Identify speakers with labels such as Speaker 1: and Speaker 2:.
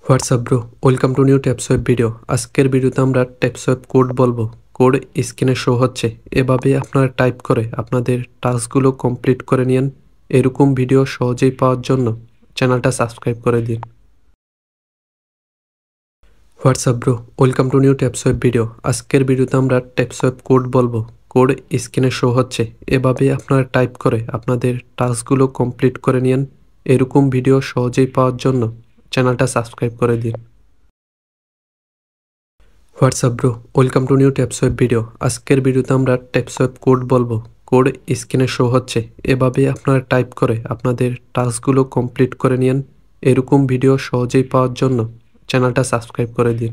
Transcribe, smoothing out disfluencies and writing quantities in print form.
Speaker 1: WhatsApp bro, welcome to new Tapswap video. আজকের ভিডিওতে আমরা ট্যাপসোয়েব কোড বলবো। কোড স্ক্রিনে শো হচ্ছে, এভাবে আপনারা টাইপ করে আপনাদের টাস্কগুলো কমপ্লিট করে নিন। এরকম ভিডিও সহজেই পাওয়ার জন্য চ্যানেলটা সাবস্ক্রাইব করে দিন। WhatsApp bro, welcome to new Tapswap video. আজকের ভিডিওতে আমরা ট্যাপসোয়েব কোড বলবো। কোড স্ক্রিনে শো হচ্ছে, এভাবে আপনারা টাইপ করে আপনাদের টাস্কগুলো কমপ্লিট করে নিন। এরকম ভিডিও সহজেই পাওয়ার জন্য চ্যানেলটা সাবস্ক্রাইব করে দিন। WhatsApp bro, welcome to new Tapswap video. আজকের ভিডিওতে আমরা ট্যাপসোয়েব কোড বলবো। কোড স্ক্রিনে শো হচ্ছে, এভাবে আপনারা টাইপ করে আপনাদের টাস্কগুলো কমপ্লিট করে নিন। এরকম ভিডিও সহজেই পাওয়ার জন্য চ্যানেলটা সাবস্ক্রাইব করে দিন।